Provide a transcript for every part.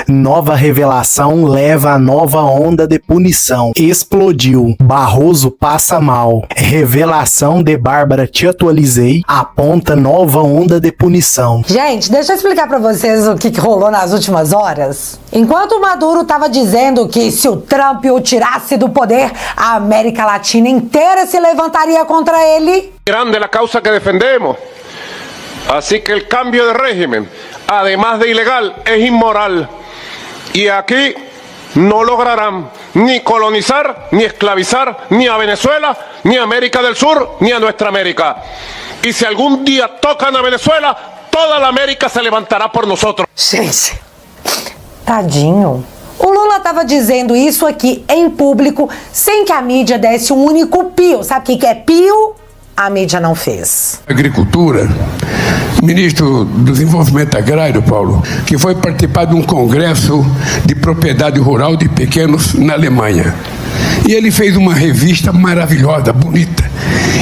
Nova revelação leva a nova onda de punição. Explodiu. Barroso passa mal. Revelação de Bárbara Te Atualizei aponta nova onda de punição. Gente, deixa eu explicar pra vocês o que rolou nas últimas horas. Enquanto o Maduro tava dizendo que se o Trump o tirasse do poder, a América Latina inteira se levantaria contra ele. Grande la causa que defendemos. Así que el cambio de régimen, además de ilegal, es inmoral. Y aquí no lograrán ni colonizar, ni esclavizar, ni a Venezuela, ni a América del Sur, ni a nuestra América. Y si algún día tocan a Venezuela, toda la América se levantará por nosotros. Gente, tadinho. O Lula tava dizendo isso aqui em público, sem que a mídia desse um único pio. Sabe o que é pio? A mídia não fez. Agricultura, ministro do Desenvolvimento Agrário, Paulo, que foi participar de um congresso de propriedade rural de pequenos na Alemanha. E ele fez uma revista maravilhosa, bonita.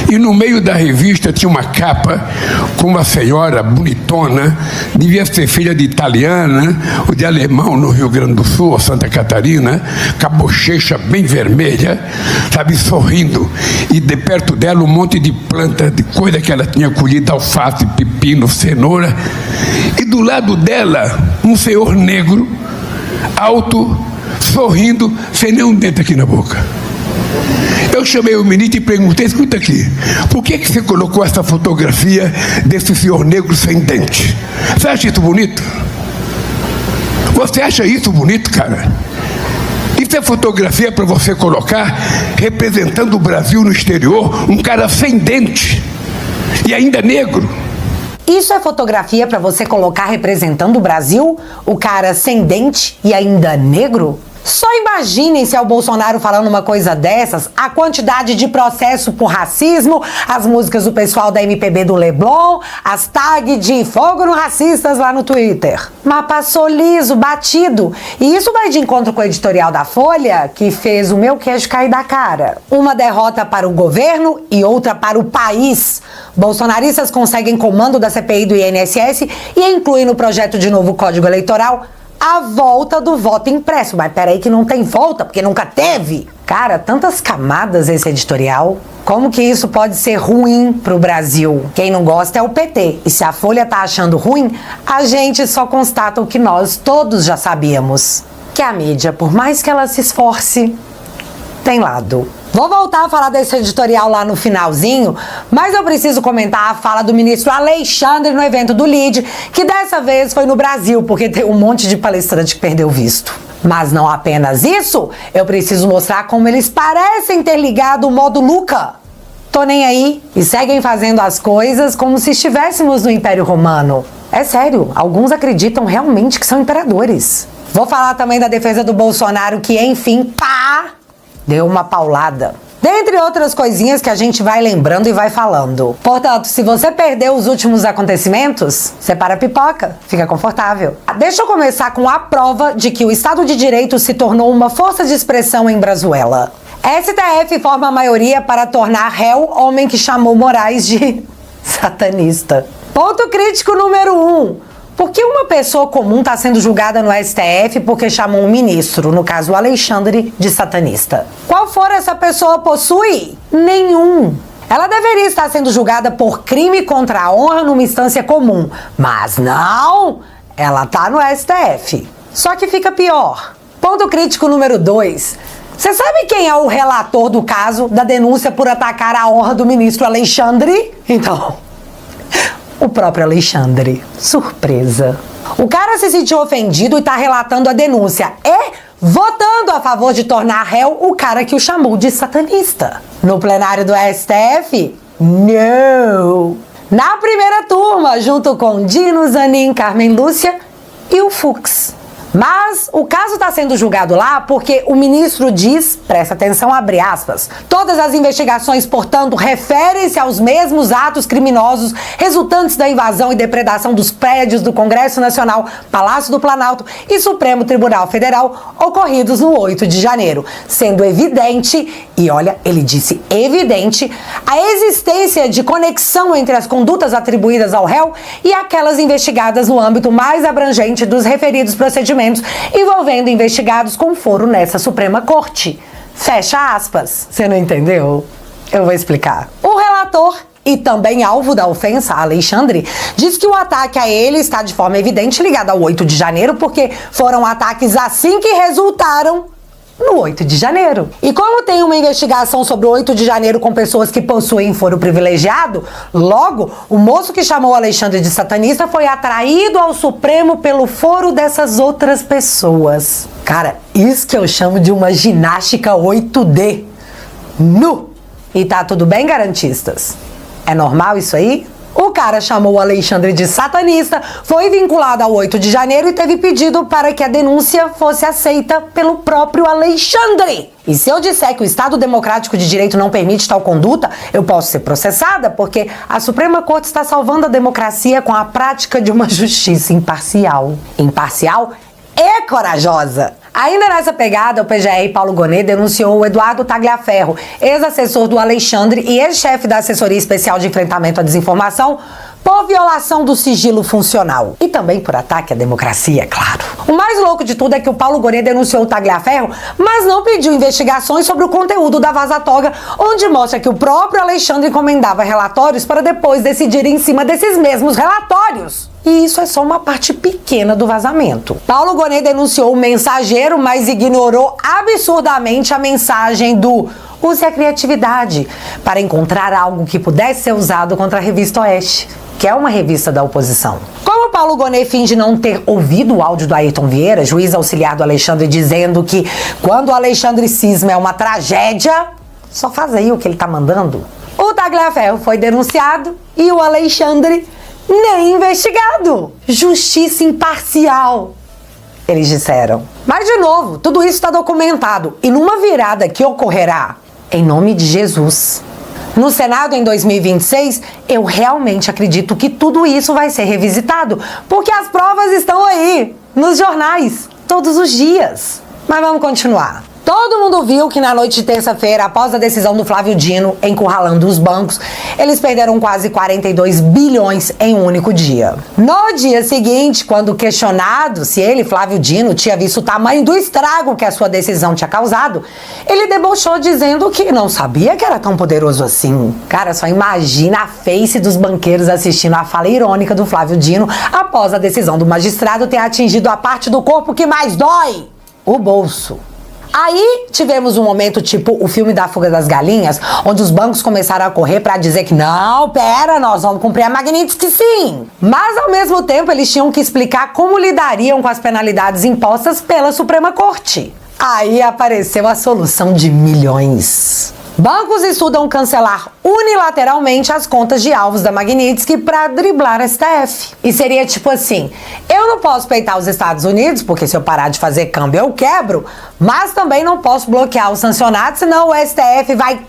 E no meio da revista tinha uma capa com uma senhora bonitona, devia ser filha de italiana ou de alemão no Rio Grande do Sul, ou Santa Catarina, com a bochecha bem vermelha, sabe, sorrindo. E de perto dela um monte de planta, de coisa que ela tinha colhido, alface, pepino, cenoura. E do lado dela, um senhor negro, alto, sorrindo, sem nenhum dente aqui na boca. Eu chamei o ministro e perguntei, escuta aqui, por que você colocou essa fotografia desse senhor negro sem dente? Você acha isso bonito? Você acha isso bonito, cara? Isso é fotografia para você colocar representando o Brasil no exterior, um cara sem dente e ainda negro? Isso é fotografia pra você colocar representando o Brasil? O cara sem dente e ainda negro? Só imaginem se é o Bolsonaro falando uma coisa dessas, a quantidade de processo por racismo, as músicas do pessoal da MPB do Leblon, as tags de fogo no racistas lá no Twitter. Mas passou liso, batido. E isso vai de encontro com o editorial da Folha, que fez o meu queixo cair da cara. Uma derrota para o governo e outra para o país. Bolsonaristas conseguem comando da CPI do INSS e incluem no projeto de novo Código Eleitoral a volta do voto impresso. Mas peraí que não tem volta, porque nunca teve. Cara, tantas camadas esse editorial. Como que isso pode ser ruim pro Brasil? Quem não gosta é o PT. E se a Folha tá achando ruim, a gente só constata o que nós todos já sabíamos. Que a mídia, por mais que ela se esforce, tem lado. Vou voltar a falar desse editorial lá no finalzinho, mas eu preciso comentar a fala do ministro Alexandre no evento do LIDE, que dessa vez foi no Brasil, porque tem um monte de palestrante que perdeu visto. Mas não apenas isso, eu preciso mostrar como eles parecem ter ligado o modo Luca. Tô nem aí, e seguem fazendo as coisas como se estivéssemos no Império Romano. É sério, alguns acreditam realmente que são imperadores. Vou falar também da defesa do Bolsonaro, que enfim, deu uma paulada. Dentre outras coisinhas que a gente vai lembrando e vai falando. Portanto, se você perdeu os últimos acontecimentos, separa a pipoca, fica confortável. Deixa eu começar com a prova de que o Estado de Direito se tornou uma força de expressão em Brazuela. STF forma a maioria para tornar réu homem que chamou Moraes de satanista. Ponto crítico número 1. Por que uma pessoa comum está sendo julgada no STF porque chamou um ministro, no caso o Alexandre, de satanista? Qual fora essa pessoa possui? Nenhum. Ela deveria estar sendo julgada por crime contra a honra numa instância comum. Mas não, ela tá no STF. Só que fica pior. Ponto crítico número 2. Você sabe quem é o relator do caso da denúncia por atacar a honra do ministro Alexandre? Então, o próprio Alexandre. Surpresa. O cara se sentiu ofendido e tá relatando a denúncia e votando a favor de tornar réu o cara que o chamou de satanista. No plenário do STF? Não! Na primeira turma, junto com Dino, Zanin, Carmen Lúcia e o Fux. Mas o caso está sendo julgado lá porque o ministro diz, presta atenção, abre aspas, todas as investigações, portanto, referem-se aos mesmos atos criminosos resultantes da invasão e depredação dos prédios do Congresso Nacional, Palácio do Planalto e Supremo Tribunal Federal ocorridos no 8 de janeiro, sendo evidente, e olha, ele disse evidente, a existência de conexão entre as condutas atribuídas ao réu e aquelas investigadas no âmbito mais abrangente dos referidos procedimentos envolvendo investigados com foro nessa Suprema Corte. Fecha aspas. Você não entendeu? Eu vou explicar. O relator e também alvo da ofensa, Alexandre, diz que o ataque a ele está de forma evidente ligado ao 8 de janeiro, porque foram ataques assim que resultaram no 8 de janeiro. E como tem uma investigação sobre o 8 de janeiro com pessoas que possuem foro privilegiado, logo, o moço que chamou Alexandre de satanista foi atraído ao Supremo pelo foro dessas outras pessoas. Cara, isso que eu chamo de uma ginástica 8D. Nu! E tá tudo bem, garantistas? É normal isso aí? O cara chamou o Alexandre de satanista, foi vinculado ao 8 de janeiro e teve pedido para que a denúncia fosse aceita pelo próprio Alexandre. E se eu disser que o Estado Democrático de Direito não permite tal conduta, eu posso ser processada, porque a Suprema Corte está salvando a democracia com a prática de uma justiça imparcial. Imparcial e corajosa. Ainda nessa pegada, o PGR Paulo Gonet denunciou o Eduardo Tagliaferro, ex-assessor do Alexandre e ex-chefe da Assessoria Especial de Enfrentamento à Desinformação, por violação do sigilo funcional. E também por ataque à democracia, claro. O mais louco de tudo é que o Paulo Gonet denunciou o Tagliaferro, mas não pediu investigações sobre o conteúdo da Vaza Toga, onde mostra que o próprio Alexandre encomendava relatórios para depois decidir em cima desses mesmos relatórios. E isso é só uma parte pequena do vazamento. Paulo Gonet denunciou o Mensageiro, mas ignorou absurdamente a mensagem do use a criatividade para encontrar algo que pudesse ser usado contra a Revista Oeste, que é uma revista da oposição. Como Paulo Gonet finge não ter ouvido o áudio do Ayrton Vieira, juiz auxiliar do Alexandre, dizendo que quando o Alexandre cisma é uma tragédia, só faz aí o que ele tá mandando. O Tagliaferro foi denunciado e o Alexandre nem investigado. Justiça imparcial, eles disseram. Mas, de novo, tudo isso está documentado e numa virada que ocorrerá em nome de Jesus no Senado em 2026, eu realmente acredito que tudo isso vai ser revisitado, porque as provas estão aí, nos jornais, todos os dias. Mas vamos continuar. Todo mundo viu que na noite de terça-feira, após a decisão do Flávio Dino encurralando os bancos, eles perderam quase 42 bilhões em um único dia. No dia seguinte, quando questionado se ele, Flávio Dino, tinha visto o tamanho do estrago que a sua decisão tinha causado, ele debochou dizendo que não sabia que era tão poderoso assim. Cara, só imagina a face dos banqueiros assistindo a fala irônica do Flávio Dino após a decisão do magistrado ter atingido a parte do corpo que mais dói, o bolso. Aí tivemos um momento tipo o filme da Fuga das Galinhas, onde os bancos começaram a correr pra dizer que não, pera, nós vamos cumprir a Magnitsky sim. Mas ao mesmo tempo eles tinham que explicar como lidariam com as penalidades impostas pela Suprema Corte. Aí apareceu a solução de milhões. Bancos estudam cancelar unilateralmente as contas de alvos da Magnitsky para driblar a STF. E seria tipo assim, eu não posso peitar os Estados Unidos, porque se eu parar de fazer câmbio eu quebro, mas também não posso bloquear os sancionados, senão o STF vai...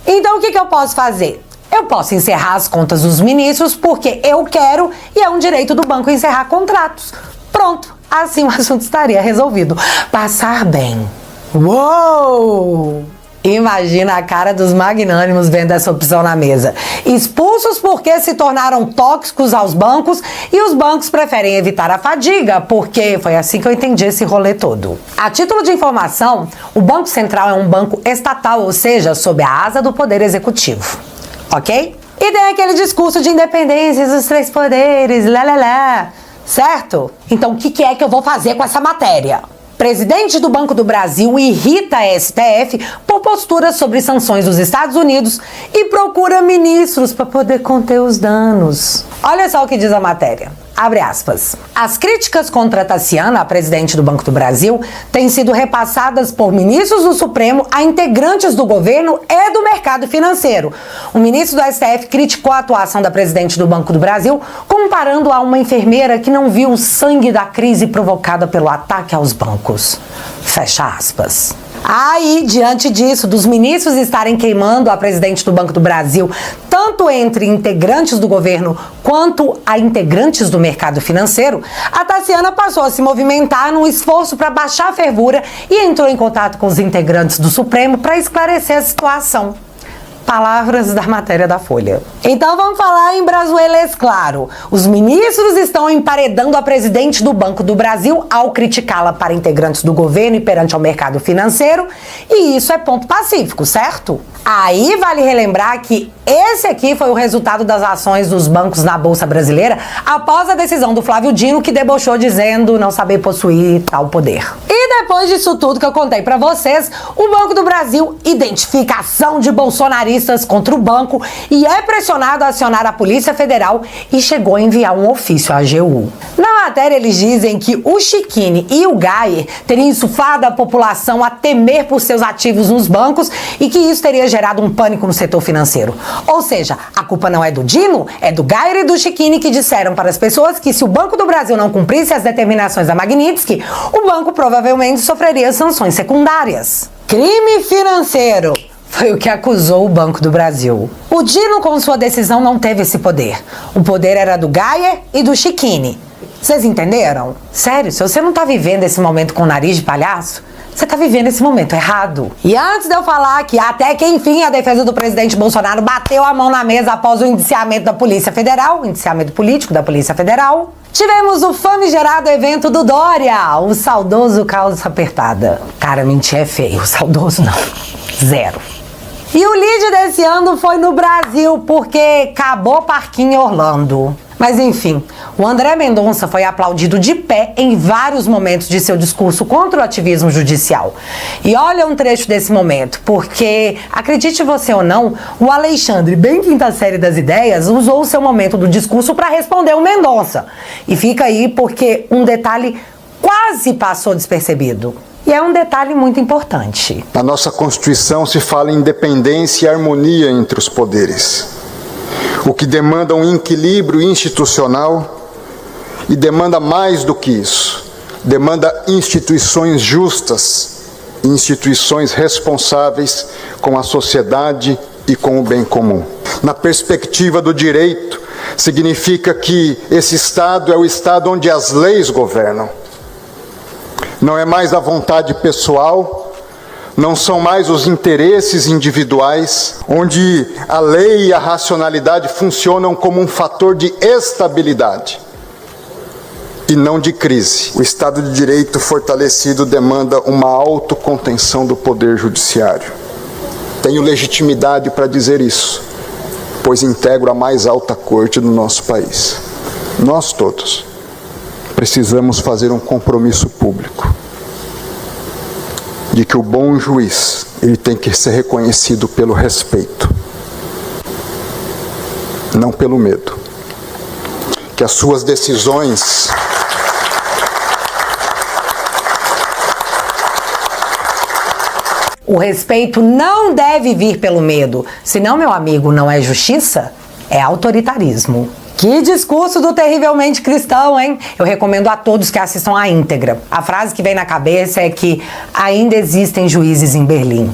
Então o que eu posso fazer? Eu posso encerrar as contas dos ministros porque eu quero e é um direito do banco encerrar contratos. Pronto, assim o assunto estaria resolvido. Passar bem. Uou! Imagina a cara dos magnânimos vendo essa opção na mesa. Expulsos porque se tornaram tóxicos aos bancos e os bancos preferem evitar a fadiga, porque foi assim que eu entendi esse rolê todo. A título de informação, o Banco Central é um banco estatal, ou seja, sob a asa do Poder Executivo. Ok? E tem aquele discurso de independência dos três poderes, certo? Então o que é que eu vou fazer com essa matéria? Presidente do Banco do Brasil irrita a STF por postura sobre sanções dos Estados Unidos e procura ministros para poder conter os danos. Olha só o que diz a matéria. Abre aspas. As críticas contra Taciana, a presidente do Banco do Brasil, têm sido repassadas por ministros do Supremo a integrantes do governo e do mercado financeiro. O ministro do STF criticou a atuação da presidente do Banco do Brasil, comparando-a a uma enfermeira que não viu o sangue da crise provocada pelo ataque aos bancos. Fecha aspas. Aí, diante disso, dos ministros estarem queimando a presidente do Banco do Brasil, tanto entre integrantes do governo quanto a integrantes do mercado financeiro, a Taciana passou a se movimentar num esforço para baixar a fervura e entrou em contato com os integrantes do Supremo para esclarecer a situação. Palavras da matéria da Folha. Então vamos falar em brasileiro claro. Os ministros estão emparedando a presidente do Banco do Brasil ao criticá-la para integrantes do governo e perante ao mercado financeiro, e isso é ponto pacífico, certo? Aí vale relembrar que esse aqui foi o resultado das ações dos bancos na Bolsa Brasileira após a decisão do Flávio Dino, que debochou dizendo não saber possuir tal poder. E depois disso tudo que eu contei pra vocês, o Banco do Brasil identifica a ação de bolsonaristas contra o banco e é pressionado a acionar a Polícia Federal e chegou a enviar um ofício à AGU. Na matéria eles dizem que o Chiquini e o Geyer teriam insuflado a população a temer por seus ativos nos bancos e que isso teria gerado um pânico no setor financeiro. Ou seja, a culpa não é do Dino, é do Geyer e do Chiquini, que disseram para as pessoas que se o Banco do Brasil não cumprisse as determinações da Magnitsky, o banco provavelmente sofreria sanções secundárias. Crime financeiro foi o que acusou o Banco do Brasil. O Dino, com sua decisão, não teve esse poder. O poder era do Geyer e do Chiquini. Vocês entenderam? Sério, se você não tá vivendo esse momento com o nariz de palhaço, você tá vivendo esse momento errado. E antes de eu falar que até que enfim a defesa do presidente Bolsonaro bateu a mão na mesa após o indiciamento da Polícia Federal, indiciamento político da Polícia Federal, tivemos o famigerado evento do Dória, o saudoso calça apertada. Cara, mentir é feio, o saudoso não. Zero. E o lead desse ano foi no Brasil, porque acabou parquinho em Orlando. Mas enfim, o André Mendonça foi aplaudido de pé em vários momentos de seu discurso contra o ativismo judicial. E olha um trecho desse momento, porque, acredite você ou não, o Alexandre, bem quinta série das ideias, usou o seu momento do discurso para responder o Mendonça. E fica aí porque um detalhe quase passou despercebido. E é um detalhe muito importante. Na nossa Constituição se fala em independência e harmonia entre os poderes, o que demanda um equilíbrio institucional e demanda mais do que isso. Demanda instituições justas, instituições responsáveis com a sociedade e com o bem comum. Na perspectiva do direito, significa que esse Estado é o Estado onde as leis governam. Não é mais a vontade pessoal, não são mais os interesses individuais, onde a lei e a racionalidade funcionam como um fator de estabilidade e não de crise. O Estado de Direito fortalecido demanda uma autocontenção do Poder Judiciário. Tenho legitimidade para dizer isso, pois integro a mais alta corte do nosso país. Nós todos precisamos fazer um compromisso público de que o bom juiz, ele tem que ser reconhecido pelo respeito, não pelo medo. Que as suas decisões O respeito não deve vir pelo medo, senão, meu amigo, não é justiça, é autoritarismo. Que discurso do terrivelmente cristão, hein? Eu recomendo a todos que assistam à íntegra. A frase que vem na cabeça é que ainda existem juízes em Berlim.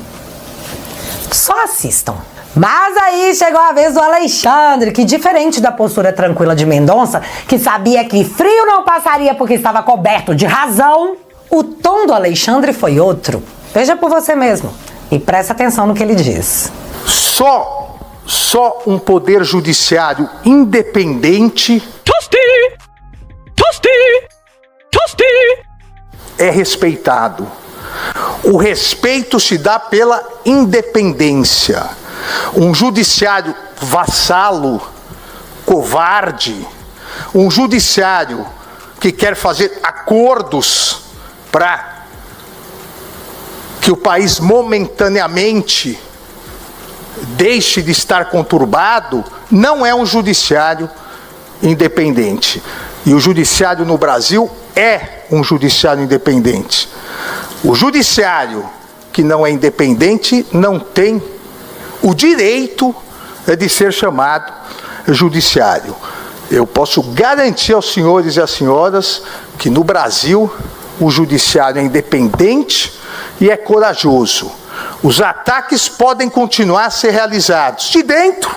Só assistam. Mas aí chegou a vez do Alexandre, que diferente da postura tranquila de Mendonça, que sabia que frio não passaria porque estava coberto de razão, o tom do Alexandre foi outro. Veja por você mesmo e presta atenção no que ele diz. Só um poder judiciário independente é respeitado. O respeito se dá pela independência. Um judiciário vassalo, covarde, um judiciário que quer fazer acordos para que o país momentaneamente deixe de estar conturbado, não é um judiciário independente. E o judiciário no Brasil é um judiciário independente. O judiciário que não é independente não tem o direito de ser chamado judiciário. Eu posso garantir aos senhores e às senhoras que no Brasil o judiciário é independente e é corajoso. Os ataques podem continuar a ser realizados de dentro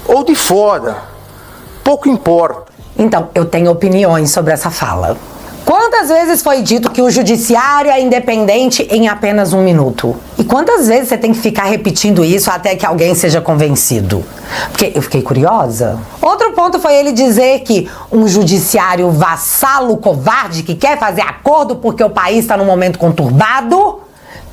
ou de fora. Pouco importa. Então, eu tenho opiniões sobre essa fala. Quantas vezes foi dito que o judiciário é independente em apenas 1 minuto? E quantas vezes você tem que ficar repetindo isso até que alguém seja convencido? Porque eu fiquei curiosa. Outro ponto foi ele dizer que um judiciário vassalo, covarde, que quer fazer acordo porque o país está num momento conturbado,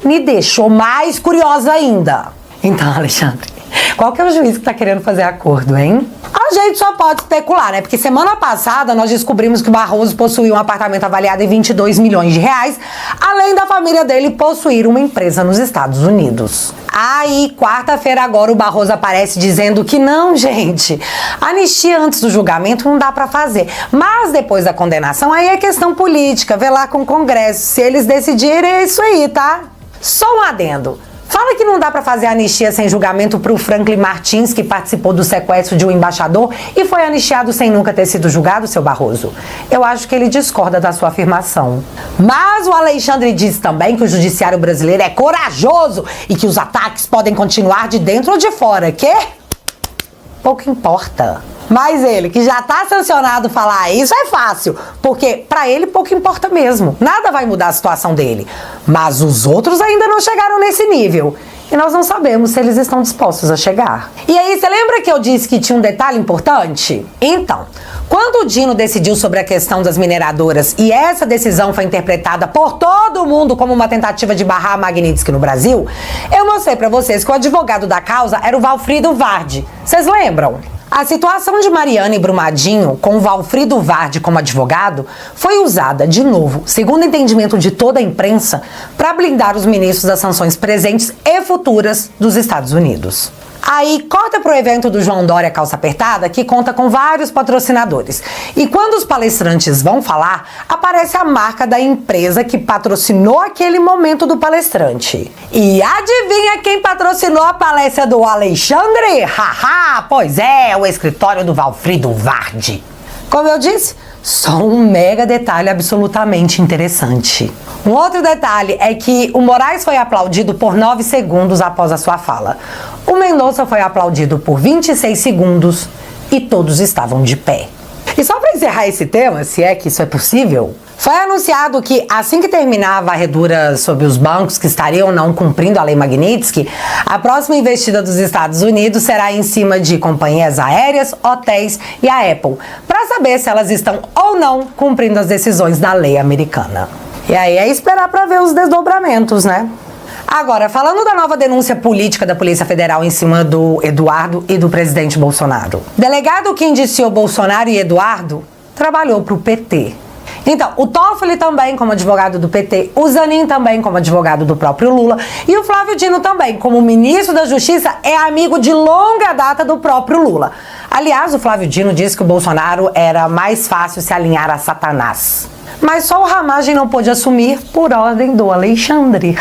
me deixou mais curiosa ainda. Então, Alexandre, qual que é o juiz que tá querendo fazer acordo, hein? A gente só pode especular, né? Porque semana passada nós descobrimos que o Barroso possuía um apartamento avaliado em 22 milhões de reais, além da família dele possuir uma empresa nos Estados Unidos. Aí, quarta-feira agora, o Barroso aparece dizendo que não, gente, anistia antes do julgamento não dá pra fazer. Mas depois da condenação, aí é questão política, vê lá com o Congresso. Se eles decidirem, é isso aí, tá? Só um adendo. Fala que não dá pra fazer anistia sem julgamento pro Franklin Martins, que participou do sequestro de um embaixador e foi anistiado sem nunca ter sido julgado, seu Barroso. Eu acho que ele discorda da sua afirmação. Mas o Alexandre diz também que o judiciário brasileiro é corajoso e que os ataques podem continuar de dentro ou de fora, que pouco importa. Mas ele, que já tá sancionado falar isso, é fácil, porque pra ele pouco importa mesmo. Nada vai mudar a situação dele. Mas os outros ainda não chegaram nesse nível. E nós não sabemos se eles estão dispostos a chegar. E aí, você lembra que eu disse que tinha um detalhe importante? Então, quando o Dino decidiu sobre a questão das mineradoras e essa decisão foi interpretada por todo mundo como uma tentativa de barrar a Magnitsky no Brasil, eu mostrei pra vocês que o advogado da causa era o Valfrido Vardi. Vocês lembram? A situação de Mariana e Brumadinho, com o Valfrido Vardi como advogado, foi usada, de novo, segundo o entendimento de toda a imprensa, para blindar os ministros das sanções presentes e futuras dos Estados Unidos. Aí corta pro evento do João Dória Calça Apertada, que conta com vários patrocinadores. E quando os palestrantes vão falar, aparece a marca da empresa que patrocinou aquele momento do palestrante. E adivinha quem patrocinou a palestra do Alexandre? Haha, pois é, o escritório do Valfrido Vardi. Como eu disse, só um mega detalhe absolutamente interessante. Um outro detalhe é que o Moraes foi aplaudido por 9 segundos após a sua fala. O Mendonça foi aplaudido por 26 segundos e todos estavam de pé. E só para encerrar esse tema, se é que isso é possível, foi anunciado que assim que terminar a varredura sobre os bancos que estariam ou não cumprindo a lei Magnitsky, a próxima investida dos Estados Unidos será em cima de companhias aéreas, hotéis e a Apple, para saber se elas estão ou não cumprindo as decisões da lei americana. E aí é esperar para ver os desdobramentos, né? Agora, falando da nova denúncia política da Polícia Federal em cima do Eduardo e do presidente Bolsonaro. Delegado que indiciou Bolsonaro e Eduardo trabalhou para o PT. Então, o Toffoli também como advogado do PT, o Zanin também como advogado do próprio Lula e o Flávio Dino também, como ministro da Justiça, é amigo de longa data do próprio Lula. Aliás, o Flávio Dino disse que o Bolsonaro era mais fácil se alinhar a Satanás. Mas só o Ramagem não pôde assumir por ordem do Alexandre.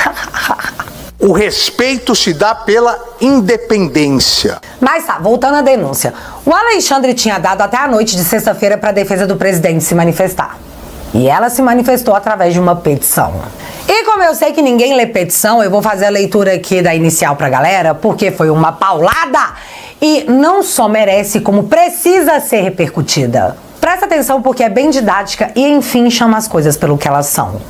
O respeito se dá pela independência. Mas tá, voltando à denúncia. O Alexandre tinha dado até a noite de sexta-feira para a defesa do presidente se manifestar. E ela se manifestou através de uma petição. E como eu sei que ninguém lê petição, eu vou fazer a leitura aqui da inicial pra galera, porque foi uma paulada e não só merece, como precisa ser repercutida. Presta atenção porque é bem didática e, enfim, chama as coisas pelo que elas são.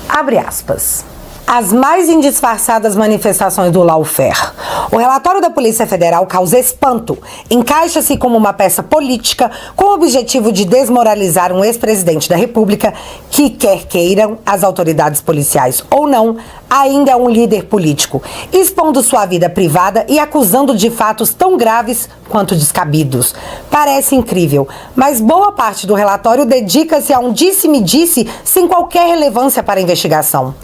Abre aspas. As mais indisfarçadas manifestações do lawfare. O relatório da Polícia Federal causa espanto. Encaixa-se como uma peça política com o objetivo de desmoralizar um ex-presidente da República que, quer queiram as autoridades policiais ou não, ainda é um líder político, expondo sua vida privada e acusando de fatos tão graves quanto descabidos. Parece incrível, mas boa parte do relatório dedica-se a um disse-me-disse sem qualquer relevância para a investigação.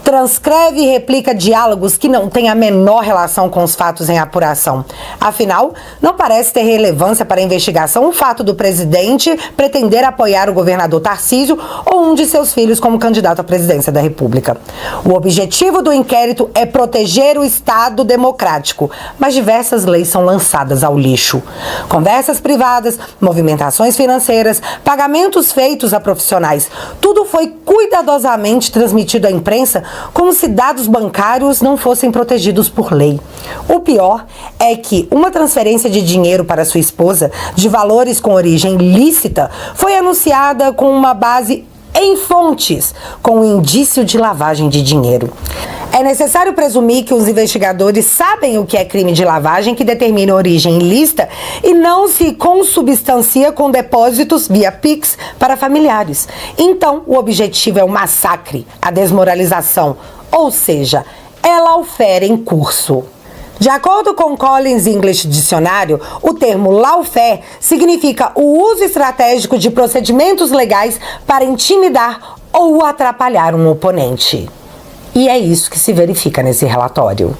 Transcreve e replica diálogos que não têm a menor relação com os fatos em apuração. Afinal, não parece ter relevância para a investigação o fato do presidente pretender apoiar o governador Tarcísio ou um de seus filhos como candidato à presidência da República. O objetivo do inquérito é proteger o Estado democrático, mas diversas leis são lançadas ao lixo. lixo. Conversas privadas, movimentações financeiras, pagamentos feitos a profissionais. Tudo foi cuidadosamente transmitido à imprensa como se dados bancários não fossem protegidos por lei. O pior é que uma transferência de dinheiro para sua esposa, de valores com origem lícita, foi anunciada com uma base em fontes, com indício de lavagem de dinheiro. É necessário presumir que os investigadores sabem o que é crime de lavagem que determina a origem ilícita e não se consubstancia com depósitos via Pix para familiares. Então, o objetivo é o massacre, a desmoralização, ou seja, é lawfare em curso. De acordo com Collins English Dicionário, o termo lawfare significa o uso estratégico de procedimentos legais para intimidar ou atrapalhar um oponente. E é isso que se verifica nesse relatório.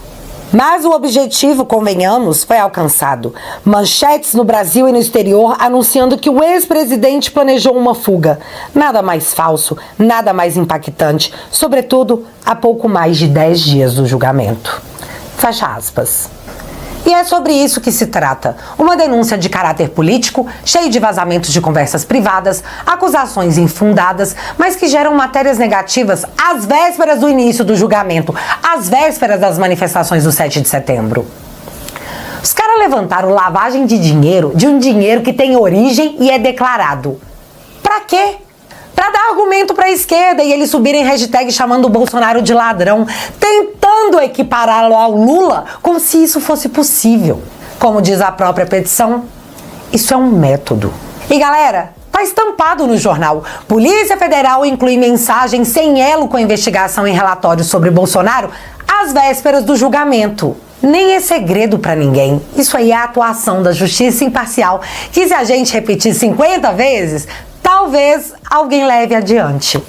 Mas o objetivo, convenhamos, foi alcançado. Manchetes no Brasil e no exterior anunciando que o ex-presidente planejou uma fuga. Nada mais falso, nada mais impactante, sobretudo há pouco mais de 10 dias do julgamento. Fecha aspas. E é sobre isso que se trata. Uma denúncia de caráter político, cheia de vazamentos de conversas privadas, acusações infundadas, mas que geram matérias negativas às vésperas do início do julgamento, às vésperas das manifestações do 7 de setembro. Os caras levantaram lavagem de dinheiro, de um dinheiro que tem origem e é declarado. Pra quê? Para dar argumento para a esquerda e eles subirem hashtag chamando o Bolsonaro de ladrão, tentando equipará-lo ao Lula como se isso fosse possível. Como diz a própria petição, isso é um método. E galera, tá estampado no jornal. Polícia Federal inclui mensagem sem elo com a investigação em relatórios sobre Bolsonaro às vésperas do julgamento. Nem é segredo para ninguém. Isso aí é a atuação da justiça imparcial, que se a gente repetir 50 vezes, talvez alguém leve adiante.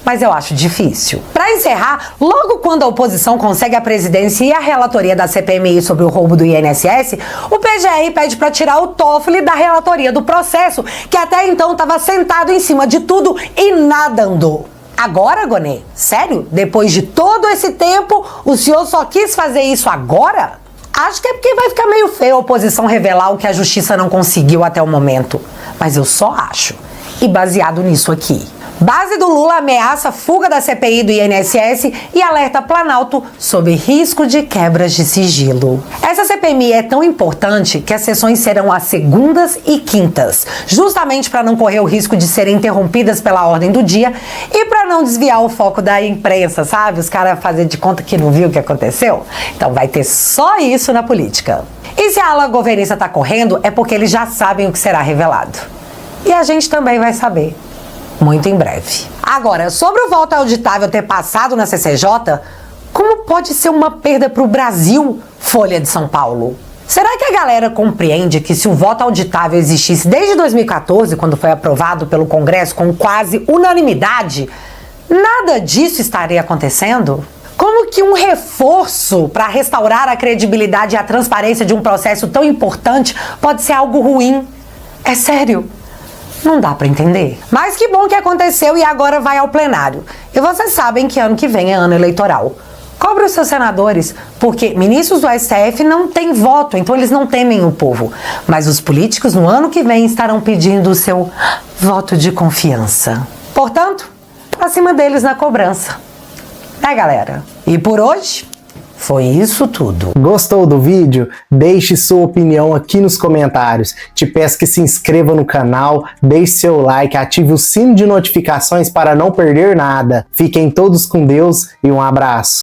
Mas eu acho difícil. Para encerrar, logo quando a oposição consegue a presidência e a relatoria da CPMI sobre o roubo do INSS, o PGR pede para tirar o Toffoli da relatoria do processo, que até então estava sentado em cima de tudo e nada andou. Agora, Gonê? Sério? Depois de todo esse tempo, o senhor só quis fazer isso agora? Acho que é porque vai ficar meio feio a oposição revelar o que a justiça não conseguiu até o momento. Mas eu só acho. E baseado nisso aqui. Base do Lula ameaça fuga da CPI do INSS e alerta Planalto sobre risco de quebras de sigilo. Essa CPMI é tão importante que as sessões serão às segundas e quintas, justamente para não correr o risco de serem interrompidas pela ordem do dia e para não desviar o foco da imprensa, sabe? Os caras fazer de conta que não viu o que aconteceu. Então vai ter só isso na política. E se a ala governista tá correndo, é porque eles já sabem o que será revelado. E a gente também vai saber, muito em breve. Agora, sobre o voto auditável ter passado na CCJ, como pode ser uma perda para o Brasil, Folha de São Paulo? Será que a galera compreende que se o voto auditável existisse desde 2014, quando foi aprovado pelo Congresso com quase unanimidade, nada disso estaria acontecendo? Como que um reforço para restaurar a credibilidade e a transparência de um processo tão importante pode ser algo ruim? É sério? Não dá pra entender. Mas que bom que aconteceu e agora vai ao plenário. E vocês sabem que ano que vem é ano eleitoral. Cobre os seus senadores, porque ministros do STF não têm voto, então eles não temem o povo. Mas os políticos no ano que vem estarão pedindo o seu voto de confiança. Portanto, acima deles na cobrança. Né, galera? E por hoje, foi isso tudo. Gostou do vídeo? Deixe sua opinião aqui nos comentários. Te peço que se inscreva no canal, deixe seu like, ative o sino de notificações para não perder nada. Fiquem todos com Deus e um abraço.